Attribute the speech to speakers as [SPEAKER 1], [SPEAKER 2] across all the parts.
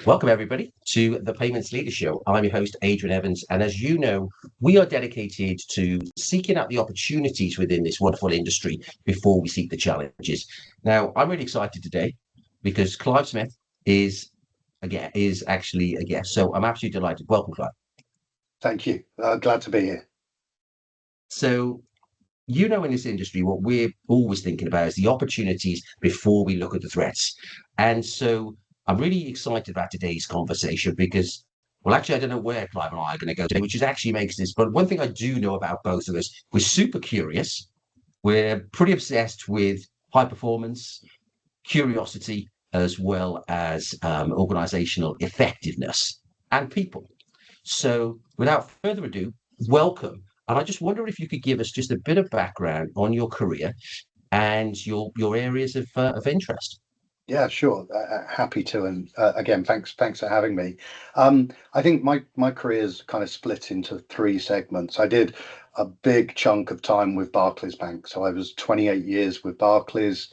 [SPEAKER 1] Welcome, everybody, to the Payments Leader Show. I'm your host, Adrian Evans. And as you know, we are dedicated to seeking out the opportunities within this wonderful industry before we seek the challenges. Now, I'm really excited today because Clive Smith is actually a guest. So I'm absolutely delighted. Welcome, Clive.
[SPEAKER 2] Thank you. Glad to be here.
[SPEAKER 1] So, in this industry, what we're always thinking about is the opportunities before we look at the threats. And so I'm really excited about today's conversation because, well, actually, I don't know where Clive and I are going to go today, which is actually makes this. But one thing I do know about both of us, we're super curious. We're pretty obsessed with high performance, curiosity, as well as organizational effectiveness and people. So without further ado, welcome. And I just wonder if you could give us just a bit of background on your career and your areas of interest.
[SPEAKER 2] Yeah, sure. Happy to. And again, thanks for having me. I think my career's kind of split into three segments. I did a big chunk of time with Barclays Bank, so I was 28 years with Barclays.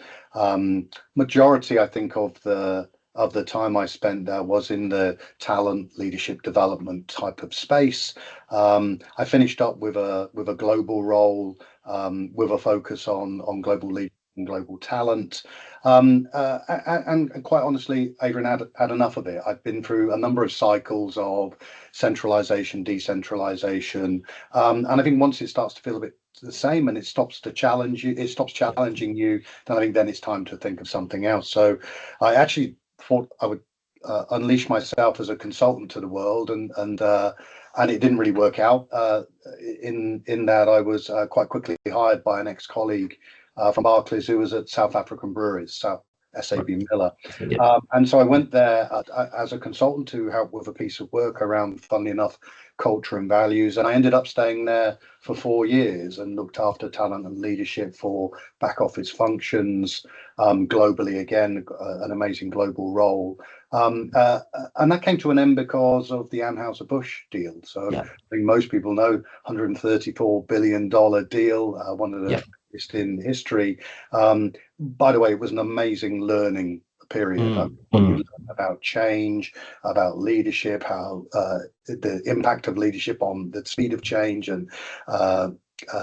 [SPEAKER 2] Majority, I think, of the time I spent there was in the talent leadership development type of space. I finished up with a global role with a focus on global leadership and global talent. And quite honestly, Adrian, had enough of it. I've been through a number of cycles of centralization, decentralization, and I think once it starts to feel a bit the same and it stops to challenge you, it stops challenging you, then I think then it's time to think of something else. So I actually thought I would unleash myself as a consultant to the world, and it didn't really work out. In that, I was quite quickly hired by an ex-colleague from Barclays who was at South African Breweries, South SAB Miller. And so I went there as a consultant to help with a piece of work around, funnily enough, culture and values. And I ended up staying there for 4 years and looked after talent and leadership for back office functions globally. Again, an amazing global role. And that came to an end because of the Anheuser-Busch deal. So I think most people know $134 billion deal, one of the in history. By the way, it was an amazing learning period. You learn about change, about leadership, how the impact of leadership on the speed of change and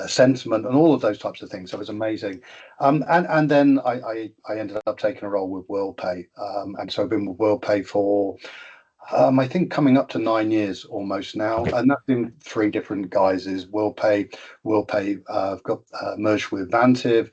[SPEAKER 2] sentiment and all of those types of things. So it was amazing. And then I ended up taking a role with WorldPay. And so I've been with WorldPay for I think coming up to 9 years almost now, and that's in three different guises. WorldPay got merged with Vantiv,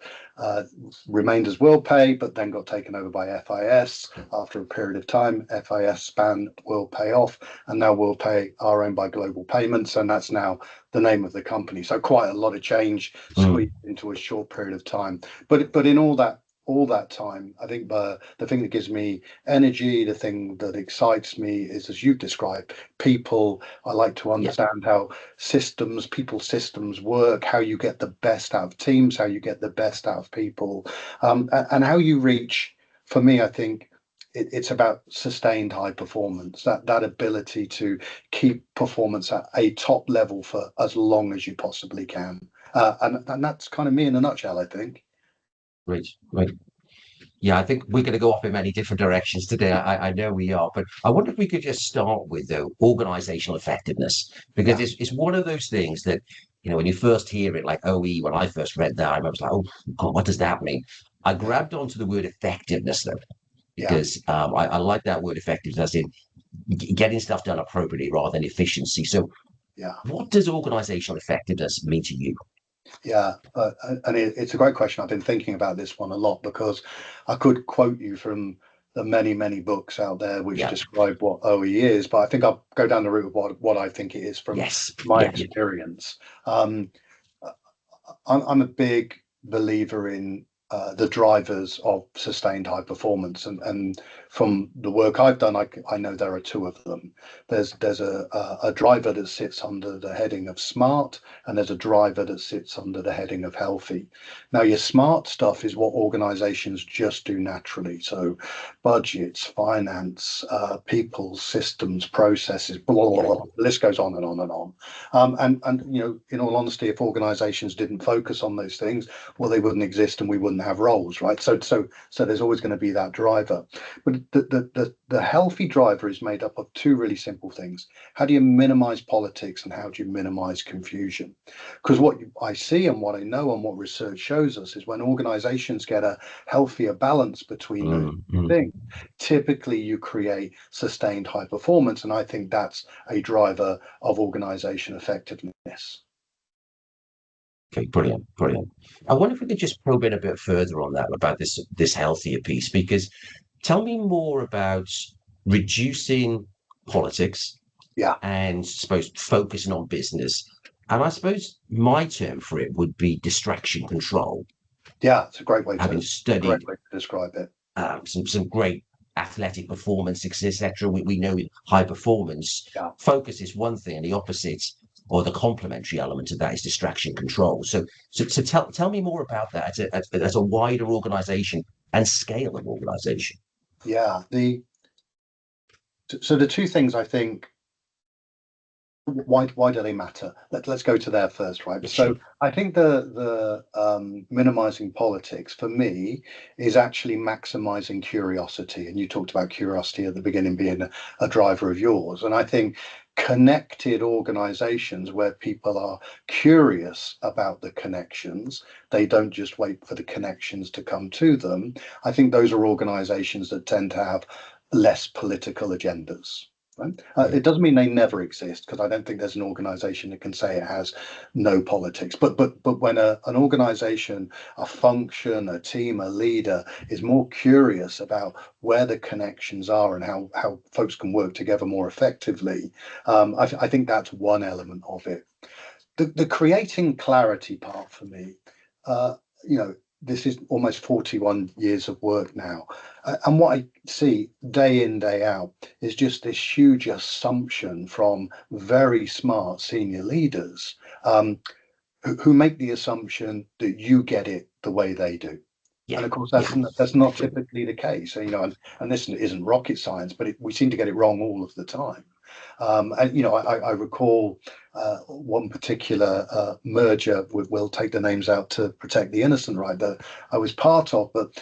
[SPEAKER 2] remained as WorldPay, but then got taken over by FIS after a period of time. FIS spun WorldPay off, and now WorldPay are owned by Global Payments, and that's now the name of the company. So quite a lot of change squeezed into a short period of time. But in all that time, I think the thing that gives me energy, the thing that excites me is, as you've described, people. I like to understand how people systems work, how you get the best out of teams, how you get the best out of people, and how you reach, for me, I think it's about sustained high performance, that ability to keep performance at a top level for as long as you possibly can. And that's kind of me in a nutshell, I think.
[SPEAKER 1] Great. Yeah, I think we're going to go off in many different directions today. I know we are, but I wonder if we could just start with, though, organizational effectiveness, because it's one of those things that, when you first hear it, like OE, when I first read that, I was like, oh, God, what does that mean? I grabbed onto the word effectiveness, though, because I like that word effectiveness as in getting stuff done appropriately rather than efficiency. So what does organizational effectiveness mean to you?
[SPEAKER 2] Yeah, and it's a great question. I've been thinking about this one a lot because I could quote you from the many books out there which describe what OE is, but I think I'll go down the route of what I think it is from my experience. I'm a big believer in the drivers of sustained high performance, and from the work I've done, I know there are two of them. There's a driver that sits under the heading of smart, and there's a driver that sits under the heading of healthy. Now, your smart stuff is what organizations just do naturally. So budgets, finance, people, systems, processes, blah, blah, blah, blah. The list goes on and on and on. And in all honesty, if organizations didn't focus on those things, well, they wouldn't exist and we wouldn't have roles, right? So there's always going to be that driver. But the healthy driver is made up of two really simple things. How do you minimize politics and how do you minimize confusion? Because I see and what I know and what research shows us is when organizations get a healthier balance between those
[SPEAKER 1] Mm,
[SPEAKER 2] two
[SPEAKER 1] mm.
[SPEAKER 2] things, typically you create sustained high performance. And I think that's a driver of organization effectiveness.
[SPEAKER 1] Okay, brilliant, brilliant. I wonder if we could just probe in a bit further on that about this healthier piece, because tell me more about reducing politics
[SPEAKER 2] Yeah,
[SPEAKER 1] and suppose focusing on business. And I suppose my term for it would be distraction control.
[SPEAKER 2] yeah, it's
[SPEAKER 1] Having
[SPEAKER 2] a great
[SPEAKER 1] studied
[SPEAKER 2] way to describe it.
[SPEAKER 1] some great athletic performance, etc., we know high performance
[SPEAKER 2] Yeah.
[SPEAKER 1] focus is one thing, and the opposite or the complementary element of that is distraction control. So tell me more about that as a wider organization and scale of organization.
[SPEAKER 2] Yeah, so the two things I think, why do they matter? Let's go to there first, right?
[SPEAKER 1] Yes,
[SPEAKER 2] So
[SPEAKER 1] sure.
[SPEAKER 2] I think the minimizing politics for me is actually maximizing curiosity. And you talked about curiosity at the beginning being a driver of yours. And I think connected organizations where people are curious about the connections, they don't just wait for the connections to come to them. I think those are organizations that tend to have less political agendas. Right?
[SPEAKER 1] Yeah,
[SPEAKER 2] It doesn't mean they never exist, because I don't think there's an organization that can say it has no politics. But when an organization, a function, a team, a leader is more curious about where the connections are and how folks can work together more effectively, I think that's one element of it. The creating clarity part for me, uh, you know, this is almost 41 years of work now. And what I see day in, day out is just this huge assumption from very smart senior leaders, who make the assumption that you get it the way they do.
[SPEAKER 1] yeah,
[SPEAKER 2] And of course,
[SPEAKER 1] yeah.
[SPEAKER 2] that's not typically the case. And this isn't rocket science, but we seem to get it wrong all of the time. And I recall one particular merger. We'll take the names out to protect the innocent, right? That I was part of, but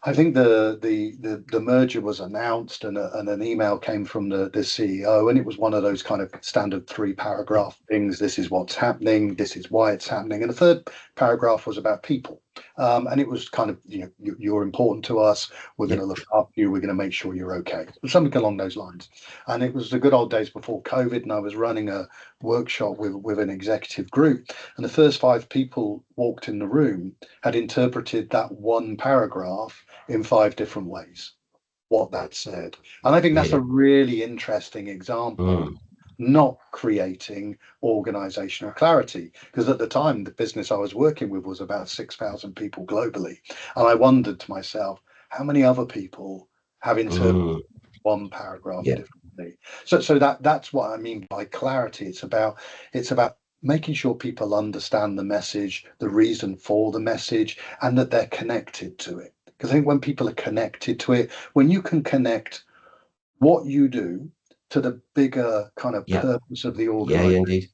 [SPEAKER 2] I think the merger was announced, and an email came from the CEO, and it was one of those kind of standard 3 paragraph things. This is what's happening. This is why it's happening. And the third paragraph was about people, and it was kind of, you're important to us. We're going
[SPEAKER 1] Yeah.
[SPEAKER 2] to look after you. We're going to make sure you're okay. Something along those lines. And it was the good old days before COVID, and I was running a workshop with an executive group, and the first 5 people walked in the room had interpreted that one paragraph in 5 different ways, what that said. And I think that's a
[SPEAKER 1] Really.
[SPEAKER 2] really interesting example of
[SPEAKER 1] Mm,
[SPEAKER 2] not creating organizational clarity. Because at the time, the business I was working with was about 6,000 people globally. And I wondered to myself, how many other people have interpreted
[SPEAKER 1] mm,
[SPEAKER 2] one paragraph
[SPEAKER 1] yeah.
[SPEAKER 2] differently? So that's what I mean by clarity. It's about making sure people understand the message, the reason for the message, and that they're connected to it. Because I think when people are connected to it, when you can connect what you do to the bigger kind of
[SPEAKER 1] Yeah.
[SPEAKER 2] purpose of the
[SPEAKER 1] Yeah, yeah,
[SPEAKER 2] organization,
[SPEAKER 1] indeed.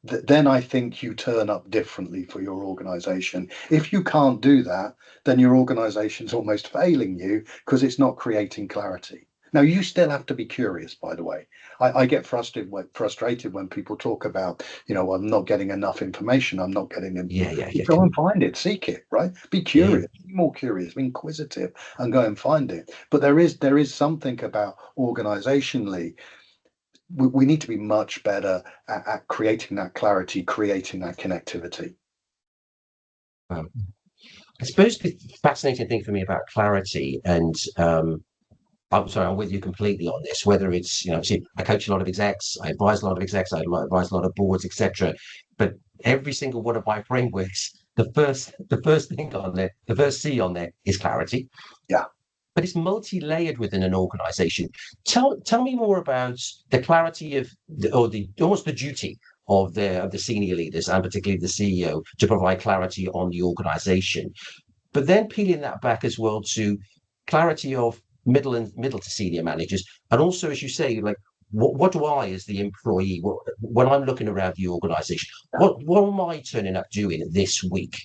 [SPEAKER 2] then I think you turn up differently for your organization. If you can't do that, then your organization's almost failing you because it's not creating clarity. Now, you still have to be curious, by the way. I get frustrated when people talk about, I'm not getting enough information. I'm not getting it.
[SPEAKER 1] Yeah, yeah, yeah,
[SPEAKER 2] Go and find it, seek it, right? Be
[SPEAKER 1] yeah.
[SPEAKER 2] curious, be more curious, be inquisitive, and go and find it. But there is something about organizationally, we need to be much better at creating that clarity, creating that connectivity.
[SPEAKER 1] Wow. I suppose the fascinating thing for me about clarity, and I'm sorry, I'm with you completely on this. Whether it's, see, I coach a lot of execs, I advise a lot of execs, I advise a lot of boards, etc. But every single one of my frameworks, the first thing on there, the first C on there is clarity,
[SPEAKER 2] Yeah.
[SPEAKER 1] but it's multi-layered within an organization. Tell me more about the clarity of or the almost the duty of the senior leaders and particularly the CEO to provide clarity on the organization. But then peeling that back as well to clarity of middle to senior managers, and also, as you say, like what do I, as the employee, when I'm looking around the organisation, what am I turning up doing this week?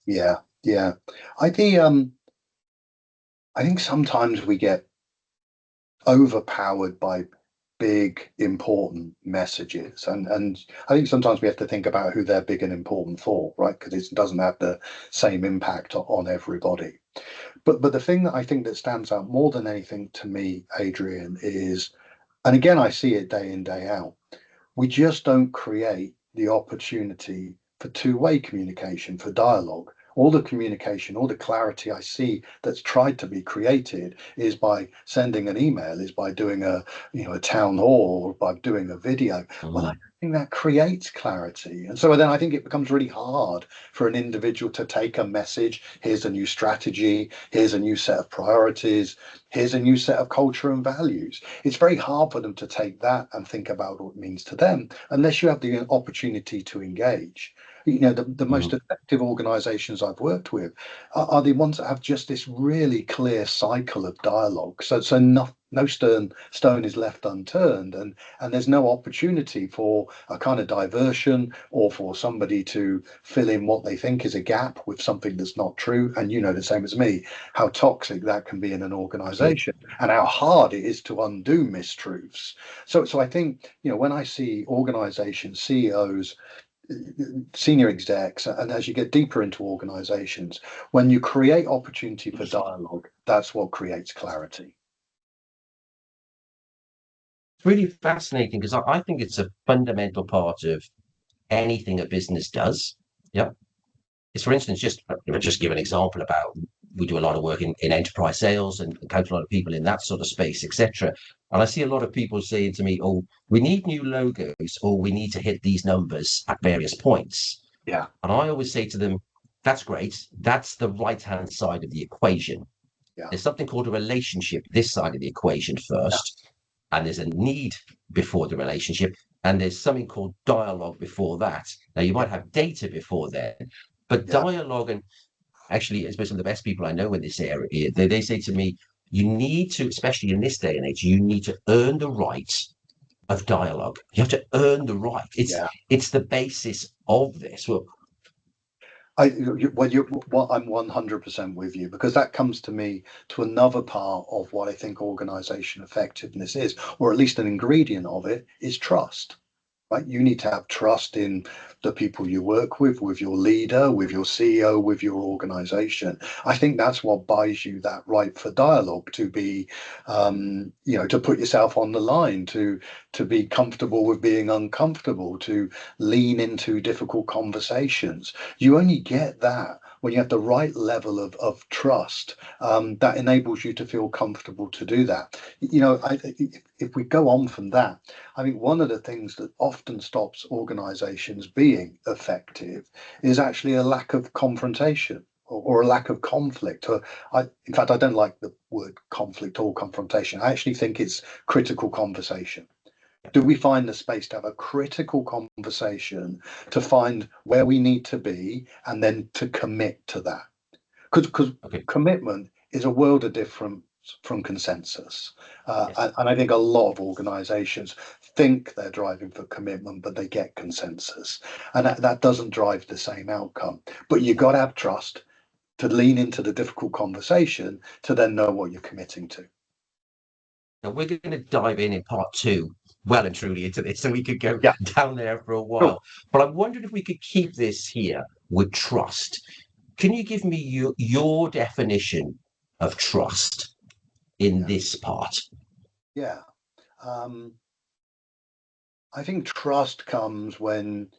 [SPEAKER 2] Yeah. Yeah. I think I think sometimes we get overpowered by big important messages, and I think sometimes we have to think about who they're big and important for, right? Because it doesn't have the same impact on everybody. But the thing that I think that stands out more than anything to me, Adrian, is, and again I see it day in day out, we just don't create the opportunity for two-way communication, for dialogue. All the communication, all the clarity I see that's tried to be created is by sending an email, is by doing a town hall, or by doing a video. Well, I
[SPEAKER 1] Mhm.
[SPEAKER 2] don't think that creates clarity. And so then I think it becomes really hard for an individual to take a message. Here's a new strategy, here's a new set of priorities, here's a new set of culture and values. It's very hard for them to take that and think about what it means to them unless you have the opportunity to engage. The most
[SPEAKER 1] Mhm.
[SPEAKER 2] effective organizations I've worked with are the ones that have just this really clear cycle of dialogue. So no stone is left unturned, and there's no opportunity for a kind of diversion or for somebody to fill in what they think is a gap with something that's not true. And you know the same as me how toxic that can be in an
[SPEAKER 1] Absolutely.
[SPEAKER 2] organization and how hard it is to undo mistruths. So I think, when I see organizations, CEOs, senior execs, and as you get deeper into organizations, when you create opportunity for dialogue, that's what creates clarity.
[SPEAKER 1] It's really fascinating because I think it's a fundamental part of anything a business does. Yeah. It's, for instance, just give an example about we do a lot of work in enterprise sales and coach a lot of people in that sort of space, etc. And I see a lot of people saying to me, "Oh, we need new logos, or we need to hit these numbers at various points."
[SPEAKER 2] Yeah,
[SPEAKER 1] And I always say to them, "That's great. That's the right-hand side of the equation.
[SPEAKER 2] yeah,
[SPEAKER 1] There's something called a relationship this side of the equation
[SPEAKER 2] yeah,
[SPEAKER 1] first, and there's a need before the relationship, and there's something called dialogue before that. Now, you
[SPEAKER 2] yeah,
[SPEAKER 1] might have data before then, but
[SPEAKER 2] yeah,
[SPEAKER 1] dialogue, and actually, especially some of the best people I know in this area, they say to me, you need to, especially in this day and age, you need to earn the right of dialogue. You have to earn the right.
[SPEAKER 2] yeah.
[SPEAKER 1] It's the basis of this. Well,
[SPEAKER 2] I'm 100% with you, because that comes to me to another part of what I think organization effectiveness is, or at least an ingredient of it is trust. Right? You need to have trust in the people you work with your leader, with your CEO, with your organization. I think that's what buys you that right for dialogue, to be, to put yourself on the line, to be comfortable with being uncomfortable, to lean into difficult conversations. You only get that when you have the right level of trust, that enables you to feel comfortable to do that. If we go on from that, I think one of the things that often stops organizations being effective is actually a lack of confrontation, or a lack of conflict. In fact, I don't like the word conflict or confrontation. I actually think it's critical conversation. Do we find the space to have a critical conversation, to find where we need to be, and then to commit to that? Because
[SPEAKER 1] okay,
[SPEAKER 2] commitment is a world of difference from consensus.
[SPEAKER 1] yes.
[SPEAKER 2] And I think a lot of organizations think they're driving for commitment, but they get consensus. And that doesn't drive the same outcome. But you've got to have trust to lean into the difficult conversation to then know what you're committing to.
[SPEAKER 1] Now we're going to dive in part two, well and truly into this, so we could go
[SPEAKER 2] Yeah,
[SPEAKER 1] down there for a
[SPEAKER 2] cool.
[SPEAKER 1] while. But I wondered if we could keep this here with trust. Can you give me your definition of trust in
[SPEAKER 2] Yeah,
[SPEAKER 1] this part?
[SPEAKER 2] yeah. Um, I think trust comes when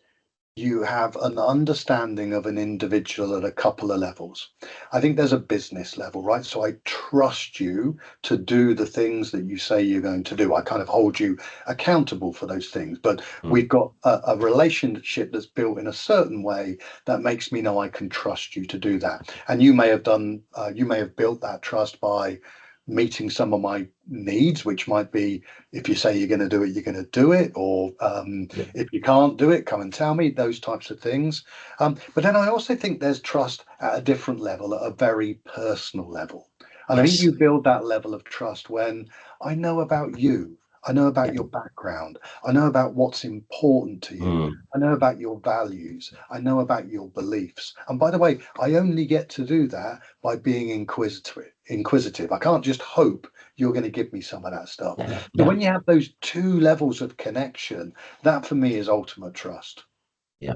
[SPEAKER 2] you have an understanding of an individual at a couple of levels. I think there's a business level, right? So I trust you to do the things that you say you're going to do. I kind of hold you accountable for those things. But
[SPEAKER 1] Mm,
[SPEAKER 2] we've got a relationship that's built in a certain way that makes me know I can trust you to do that. And you may have built that trust by meeting some of my needs, which might be, if you say you're going to do it, you're going to do it, or
[SPEAKER 1] yeah.
[SPEAKER 2] if you can't do it, come and tell me, those types of things. But then I also think there's trust at a different level, at a very personal level. And I think
[SPEAKER 1] Yes.
[SPEAKER 2] you build that level of trust when I know about you. I know about
[SPEAKER 1] Yeah.
[SPEAKER 2] your background. I know about what's important to you.
[SPEAKER 1] Mm,
[SPEAKER 2] I know about your values. I know about your beliefs. And by the way, I only get to do that by being inquisitive. I can't just hope you're going to give me some of that stuff.
[SPEAKER 1] Yeah,
[SPEAKER 2] So
[SPEAKER 1] yeah,
[SPEAKER 2] when you have those two levels of connection, that for me is ultimate trust.
[SPEAKER 1] yeah.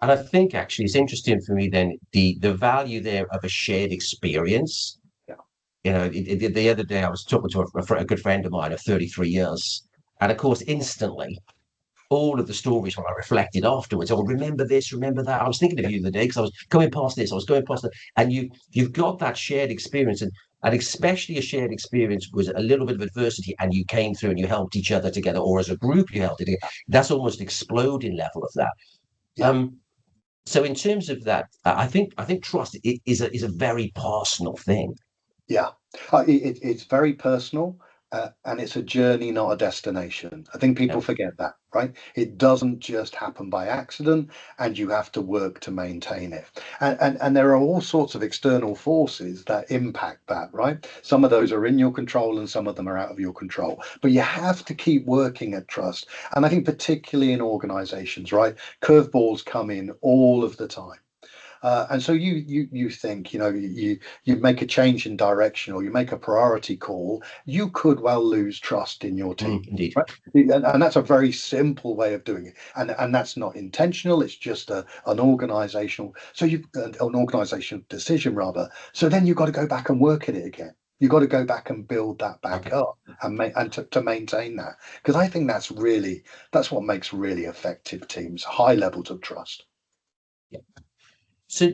[SPEAKER 1] And I think actually it's interesting for me then the value there of a shared experience.
[SPEAKER 2] Yeah,
[SPEAKER 1] You know, the other day I was talking to a good friend of mine of 33 years, and of course, instantly, all of the stories when I reflected afterwards, oh, remember this, remember that. I was thinking of
[SPEAKER 2] yeah,
[SPEAKER 1] you the other day because I was going past this, I was going past that, and you've got that shared experience, and especially a shared experience was a little bit of adversity, and you came through and you helped each other together, or as a group you helped it. That's almost exploding level of that.
[SPEAKER 2] yeah.
[SPEAKER 1] Um, so in terms of that, I think trust is a very personal thing.
[SPEAKER 2] Yeah, it's very personal, and it's a journey, not a destination. I think
[SPEAKER 1] You
[SPEAKER 2] people
[SPEAKER 1] know,
[SPEAKER 2] forget that, right? It doesn't just happen by accident, and you have to work to maintain it. And there are all sorts of external forces that impact that, right? Some of those are in your control, and some of them are out of your control. But you have to keep working at trust. And I think particularly in organizations, right? Curveballs come in all of the time. And so you think, you make a change in direction, or you make a priority call, you could well lose trust in your team,
[SPEAKER 1] indeed.
[SPEAKER 2] right? And that's a very simple way of doing it, and that's not intentional. It's just an organizational, an organizational decision rather. So then you've got to go back and work at it again. You've got to go back and build that back
[SPEAKER 1] Okay.
[SPEAKER 2] up, and to maintain that, because I think that's what makes really effective teams: high levels of trust.
[SPEAKER 1] Yeah. So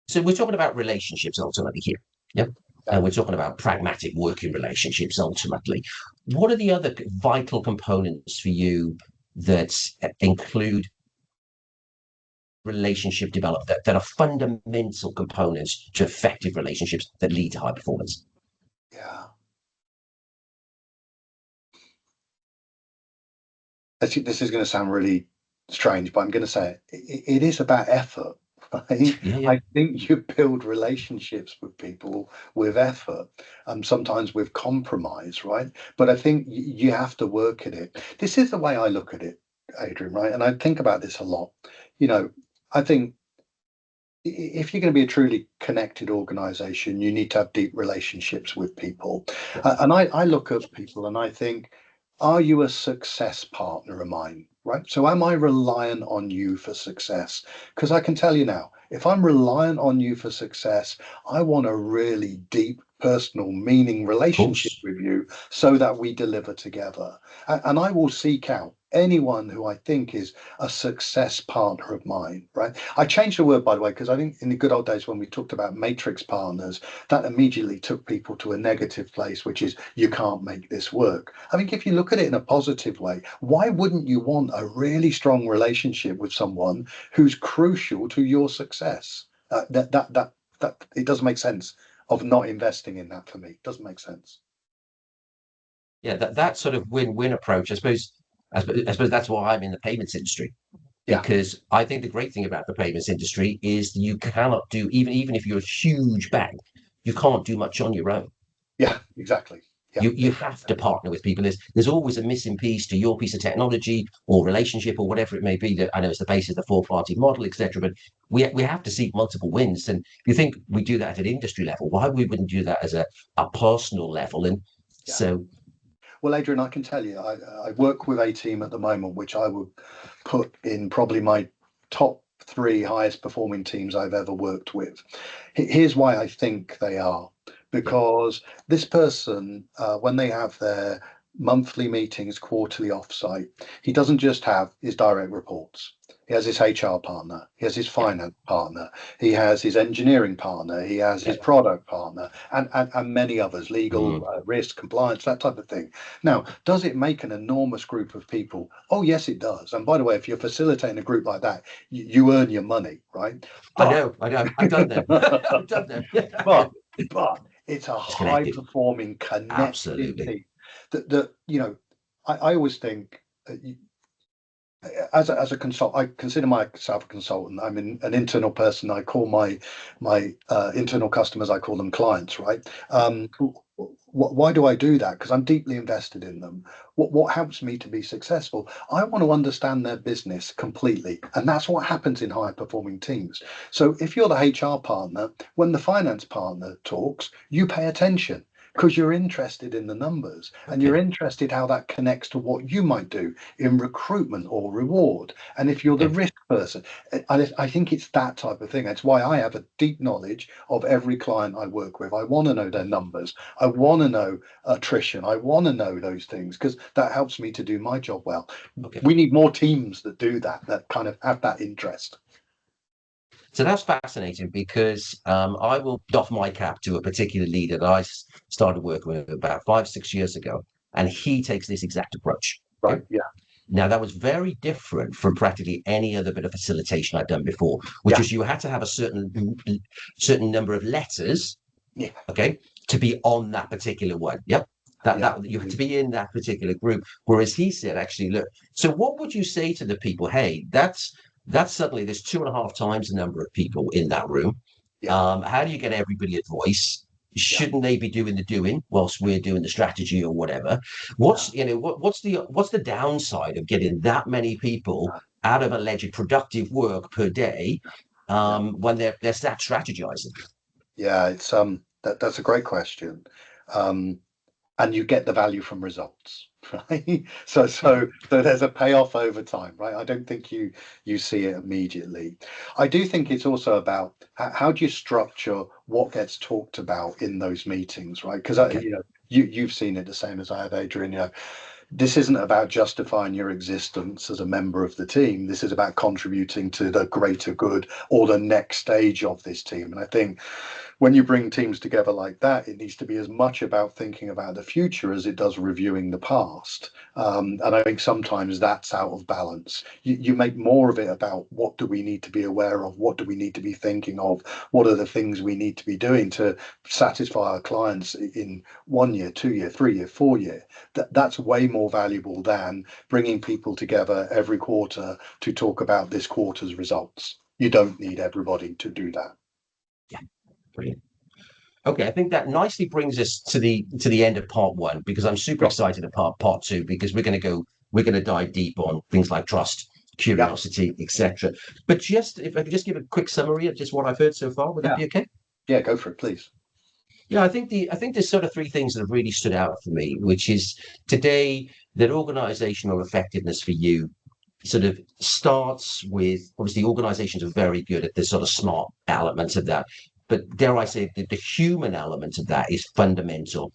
[SPEAKER 1] So we're talking about relationships ultimately here. Yeah.
[SPEAKER 2] Yeah.
[SPEAKER 1] And we're talking about pragmatic working relationships ultimately. What are the other vital components for you that include relationship development that are fundamental components to effective relationships that lead to high performance?
[SPEAKER 2] Yeah. This is going to sound really strange, but I'm going to say it is about effort. Right?
[SPEAKER 1] Yeah, yeah.
[SPEAKER 2] I think you build relationships with people with effort, sometimes with compromise, right? But I think you have to work at it. This is the way I look at it, Adrian, right? And I think about this a lot. You know, I think if you're going to be a truly connected organization, you need to have deep relationships with people.
[SPEAKER 1] Yeah.
[SPEAKER 2] And I look at people and I think, are you a success partner of mine? Right. So am I reliant on you for success? Because I can tell you now, if I'm reliant on you for success, I want a really deep, personal, meaning
[SPEAKER 1] Of
[SPEAKER 2] relationship
[SPEAKER 1] course.
[SPEAKER 2] with you so that we deliver together. And I will seek out anyone who I think is a success partner of mine, right? I changed the word, by the way, because I think in the good old days when we talked about matrix partners, that immediately took people to a negative place, which is you can't make this work. I think if you look at it in a positive way, why wouldn't you want a really strong relationship with someone who's crucial to your success? That it doesn't make sense of not investing in that for me. It doesn't make sense.
[SPEAKER 1] Yeah, that sort of win-win approach, I suppose that's why I'm in the payments industry.
[SPEAKER 2] Yeah,
[SPEAKER 1] Because I think the great thing about the payments industry is you cannot do even if you're a huge bank, you can't do much on your own.
[SPEAKER 2] yeah, exactly. Yeah,
[SPEAKER 1] You have to partner with people. There's always a missing piece to your piece of technology or relationship or whatever it may be. That I know it's the basis of the four-party model, etc. But we have to seek multiple wins. And you think we do that at an industry level? Why we wouldn't do that as a personal level? And
[SPEAKER 2] yeah.
[SPEAKER 1] so,
[SPEAKER 2] Well, Adrian, I can tell you, I work with a team at the moment, which I would put in probably my top three highest performing teams I've ever worked with. Here's why I think they are.
[SPEAKER 1] yeah,
[SPEAKER 2] Because this person, when they have their monthly meetings, quarterly offsite, he doesn't just have his direct reports. He has his HR partner, he has his
[SPEAKER 1] yeah,
[SPEAKER 2] finance partner, he has his engineering partner, he has
[SPEAKER 1] yeah.
[SPEAKER 2] his product partner, and many others, legal,
[SPEAKER 1] Mm.
[SPEAKER 2] risk, compliance, that type of thing. Now, does it make an enormous group of people? Oh, yes, it does. And by the way, if you're facilitating a group like that, you earn your money, right?
[SPEAKER 1] I
[SPEAKER 2] But
[SPEAKER 1] know, I know. I've done them. I've done them. Yeah.
[SPEAKER 2] but but it's a
[SPEAKER 1] It's
[SPEAKER 2] high
[SPEAKER 1] connected.
[SPEAKER 2] performing, connected
[SPEAKER 1] Absolutely.
[SPEAKER 2] team. That I always think, as a consult, I consider myself a consultant. I'm an internal person. I call my internal customers, I call them clients, right? Why do I do that? Because I'm deeply invested in them. What helps me to be successful? I want to understand their business completely, and that's what happens in high performing teams. So if you're the HR partner, when the finance partner talks, you pay attention. because you're interested in the numbers and you're
[SPEAKER 1] Okay.
[SPEAKER 2] interested how that connects to what you might do in recruitment or reward. And if you're the
[SPEAKER 1] Okay.
[SPEAKER 2] risk person, I think it's that type of thing. That's why I have a deep knowledge of every client I work with. I want to know their numbers. I want to know attrition. I want to know those things because that helps me to do my job well.
[SPEAKER 1] Okay.
[SPEAKER 2] We need more teams that do that, that kind of have that interest.
[SPEAKER 1] So that's fascinating because I will doff my cap to a particular leader that I started working with about 5, 6 years ago, and he takes this exact approach.
[SPEAKER 2] Right.
[SPEAKER 1] Okay.
[SPEAKER 2] Yeah.
[SPEAKER 1] Now, that was very different from practically any other bit of facilitation I'd done before, which
[SPEAKER 2] Yeah.
[SPEAKER 1] was you had to have a certain number of letters,
[SPEAKER 2] Yeah.
[SPEAKER 1] okay, to be on that particular one. Yep.
[SPEAKER 2] Yeah.
[SPEAKER 1] That you had to be in that particular group. Whereas he said, actually, look, so what would you say to the people? Hey, that's suddenly there's 2.5 times the number of people in that room.
[SPEAKER 2] Yeah.
[SPEAKER 1] How do you get everybody a voice?
[SPEAKER 2] Yeah.
[SPEAKER 1] Shouldn't they be doing the doing whilst we're doing the strategy or whatever?
[SPEAKER 2] Yeah.
[SPEAKER 1] What's the downside of getting that many people out of alleged productive work per day
[SPEAKER 2] Yeah.
[SPEAKER 1] when they're sat strategizing?
[SPEAKER 2] Yeah, it's that's a great question. Um, and you get the value from results, right? So there's a payoff over time, right? I don't think you see it immediately. I do think it's also about how do you structure what gets talked about in those meetings, right? Because
[SPEAKER 1] Okay.
[SPEAKER 2] you've seen it the same as I have, Adrian. This isn't about justifying your existence as a member of the team. This is about contributing to the greater good or the next stage of this team. And I think when you bring teams together like that, it needs to be as much about thinking about the future as it does reviewing the past. And I think sometimes that's out of balance. You make more of it about what do we need to be aware of? What do we need to be thinking of? What are the things we need to be doing to satisfy our clients in 1 year, 2 year, 3 year, 4 year? That's way more valuable than bringing people together every quarter to talk about this quarter's results. You don't need everybody to do that.
[SPEAKER 1] Yeah. Brilliant. Okay, I think that nicely brings us to the end of part one because I'm super
[SPEAKER 2] Sure.
[SPEAKER 1] excited about part two because we're going to dive deep on things like trust,
[SPEAKER 2] Yeah.
[SPEAKER 1] curiosity, etc. But just if I could just give a quick summary of just what I've heard so far, would that
[SPEAKER 2] Yeah.
[SPEAKER 1] be okay?
[SPEAKER 2] Yeah, go for it, please.
[SPEAKER 1] Yeah, I think there's sort of three things that have really stood out for me, which is today that organizational effectiveness for you sort of starts with obviously organizations are very good at the sort of smart elements of that. But dare I say that the human element of that is fundamental.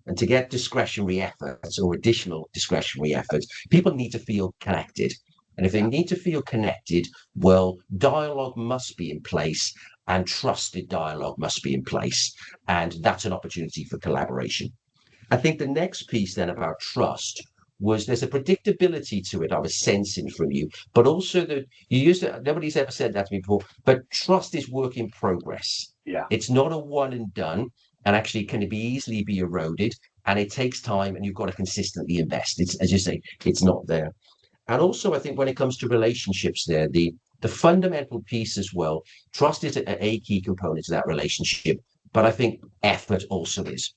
[SPEAKER 1] And to get discretionary efforts or additional discretionary efforts, people need to feel connected. And if they
[SPEAKER 2] Yeah,
[SPEAKER 1] need to feel connected, well, dialogue must be in place and trusted dialogue must be in place. And that's an opportunity for collaboration. I think the next piece then about trust was there's a predictability to it I was sensing from you, but also that you used it, nobody's ever said that to me before, but trust is work in progress.
[SPEAKER 2] yeah,
[SPEAKER 1] It's not a one and done, and actually can be easily be eroded, and it takes time, and you've got to consistently invest. It's as you say, it's not there. And also, I think when it comes to relationships, there the fundamental piece as well. Trust is a key component to that relationship, but I think effort also is.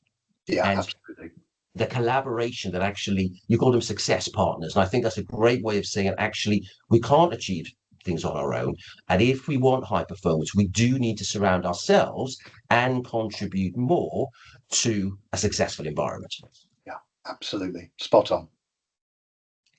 [SPEAKER 2] yeah,
[SPEAKER 1] And
[SPEAKER 2] absolutely.
[SPEAKER 1] the collaboration that actually you call them success partners. And I think that's a great way of saying it. Actually, we can't achieve things on our own. And if we want high performance, we do need to surround ourselves and contribute more to a successful environment.
[SPEAKER 2] Yeah, absolutely. Spot on.